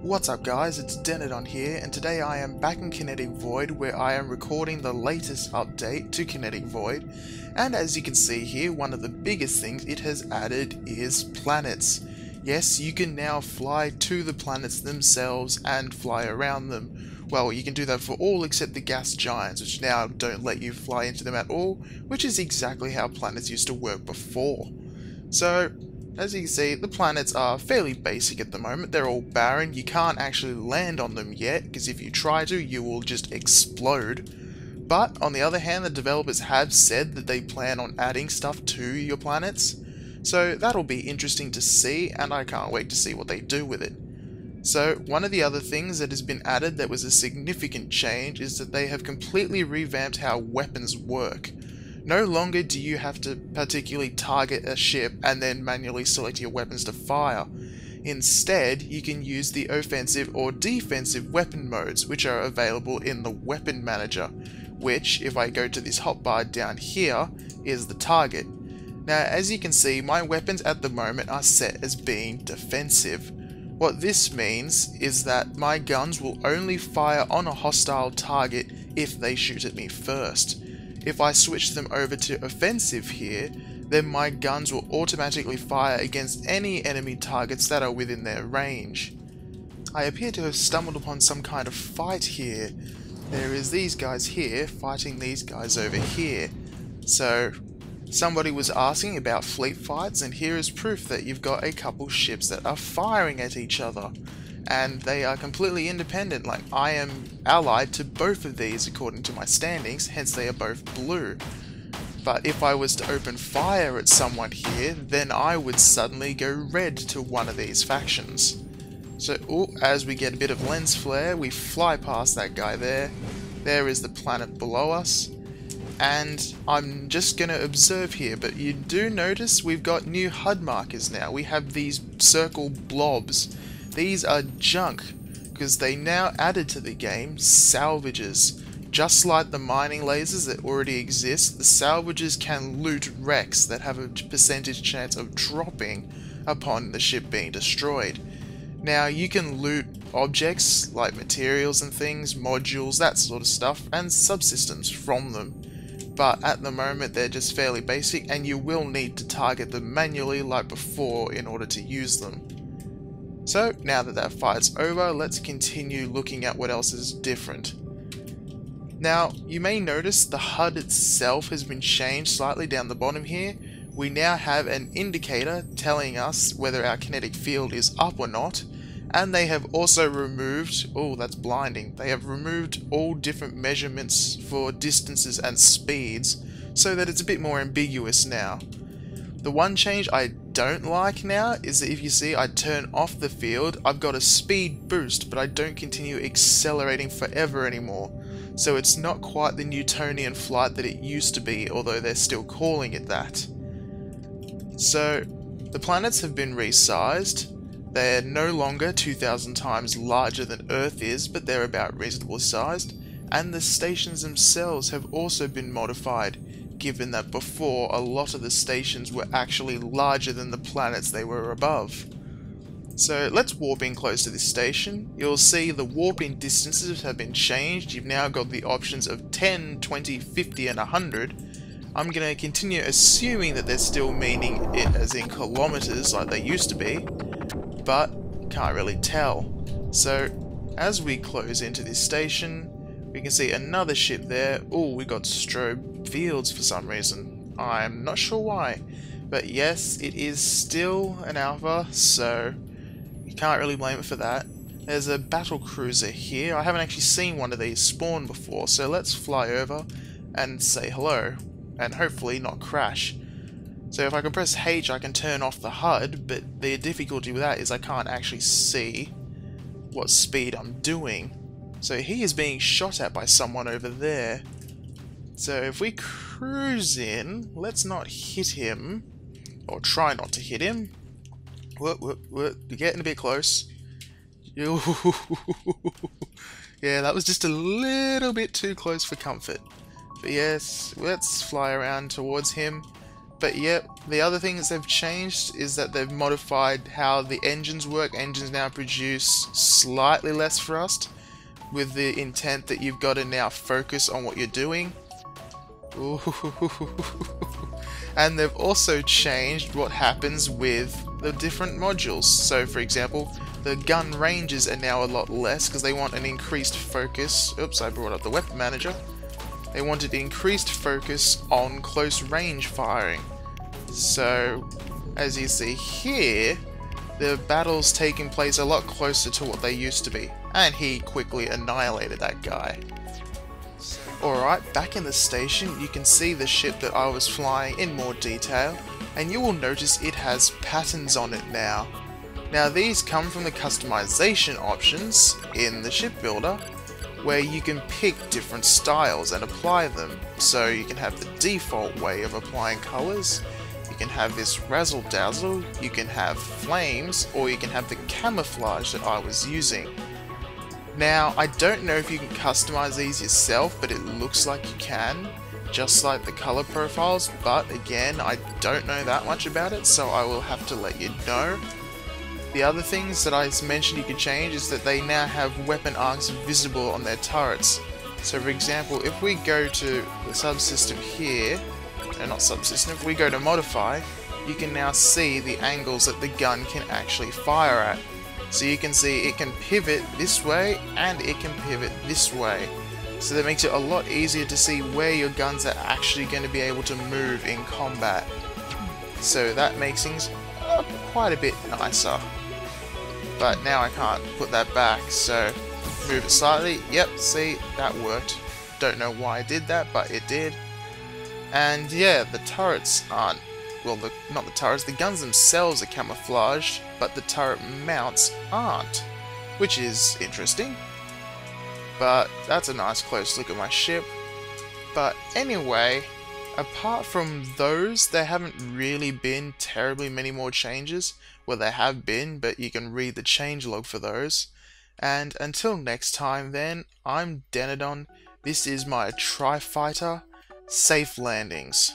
What's up guys, it's Denodon here, and today I am back in Kinetic Void where I am recording the latest update to Kinetic Void, and as you can see here, one of the biggest things it has added is planets. Yes, you can now fly to the planets themselves and fly around them. Well, you can do that for all except the gas giants, which now don't let you fly into them at all, which is exactly how planets used to work before. So, as you can see, the planets are fairly basic at the moment. They're all barren. You can't actually land on them yet, because if you try to, you will just explode. But, on the other hand, the developers have said that they plan on adding stuff to your planets. So, that'll be interesting to see, and I can't wait to see what they do with it. So, one of the other things that has been added that was a significant change is that they have completely revamped how weapons work. No longer do you have to particularly target a ship and then manually select your weapons to fire. Instead, you can use the offensive or defensive weapon modes, which are available in the weapon manager, which, if I go to this hotbar down here, is the target. Now, as you can see, my weapons at the moment are set as being defensive. What this means is that my guns will only fire on a hostile target if they shoot at me first. If I switch them over to offensive here, then my guns will automatically fire against any enemy targets that are within their range. I appear to have stumbled upon some kind of fight here. There is these guys here fighting these guys over here. So, somebody was asking about fleet fights, and here is proof that you've got a couple ships that are firing at each other. And they are completely independent, like I am allied to both of these according to my standings, hence they are both blue. But if I was to open fire at someone here, then I would suddenly go red to one of these factions. So as we get a bit of lens flare, we fly past that guy there. There is the planet below us. And I'm just going to observe here, but you do notice we've got new HUD markers now. We have these circle blobs. These are junk, because they now added to the game salvages. Just like the mining lasers that already exist, the salvages can loot wrecks that have a percentage chance of dropping upon the ship being destroyed. Now you can loot objects like materials and things, modules, that sort of stuff, and subsystems from them. But at the moment they're just fairly basic, and you will need to target them manually like before in order to use them. So, now that that fight's over, let's continue looking at what else is different. Now, you may notice the HUD itself has been changed slightly down the bottom here. We now have an indicator telling us whether our kinetic field is up or not, and they have also removed, oh that's blinding, they have removed all different measurements for distances and speeds, so that it's a bit more ambiguous now. The one change I don't like now is that if you see I turn off the field, I've got a speed boost, but I don't continue accelerating forever anymore. So it's not quite the Newtonian flight that it used to be, although they're still calling it that. So the planets have been resized. They're no longer 2,000 times larger than Earth is, but they're about reasonably sized. And the stations themselves have also been modified, given that before a lot of the stations were actually larger than the planets they were above. So let's warp in close to this station. You'll see the warp-in distances have been changed. You've now got the options of 10, 20, 50 and 100. I'm going to continue assuming that they're still meaning it as in kilometers like they used to be, but can't really tell. So as we close into this station, we can see another ship there. Oh, we got strobe fields for some reason. I'm not sure why. But yes, it is still an alpha, so you can't really blame it for that. There's a battle cruiser here. I haven't actually seen one of these spawn before, so let's fly over and say hello, and hopefully not crash. So if I can press H, I can turn off the HUD, but the difficulty with that is I can't actually see what speed I'm doing. So he is being shot at by someone over there. So if we cruise in, let's not hit him, or try not to hit him. We're getting a bit close. Yeah, that was just a little bit too close for comfort. But yes, let's fly around towards him. But yep, the other things they've changed is that they've modified how the engines work. Engines now produce slightly less thrust, with the intent that you've got to now focus on what you're doing. Ooh. And they've also changed what happens with the different modules. So for example, the gun ranges are now a lot less because they want an increased focus. Oops, I brought up the weapon manager. They wanted increased focus on close range firing. So as you see here, the battle's taking place a lot closer to what they used to be. And he quickly annihilated that guy. Alright, back in the station you can see the ship that I was flying in more detail, and you will notice it has patterns on it now. Now these come from the customization options in the ship builder, where you can pick different styles and apply them. So you can have the default way of applying colours, you can have this razzle dazzle, you can have flames, or you can have the camouflage that I was using. Now, I don't know if you can customize these yourself, but it looks like you can, just like the color profiles, but again, I don't know that much about it, so I will have to let you know. The other things that I mentioned you could change is that they now have weapon arcs visible on their turrets. So for example, if we go to the subsystem here, no, not subsystem, if we go to modify, you can now see the angles that the gun can actually fire at. So you can see it can pivot this way and it can pivot this way. So that makes it a lot easier to see where your guns are actually going to be able to move in combat. So that makes things quite a bit nicer. But now I can't put that back, so move it slightly. Yep, see, that worked. Don't know why I did that, but it did. And yeah, the turrets aren't, well, not the turrets, the guns themselves are camouflaged, but the turret mounts aren't, which is interesting. But that's a nice close look at my ship. But anyway, apart from those, there haven't really been terribly many more changes. Well, there have been, but you can read the changelog for those. And until next time then, I'm Denodon, this is my Tri-Fighter, safe landings.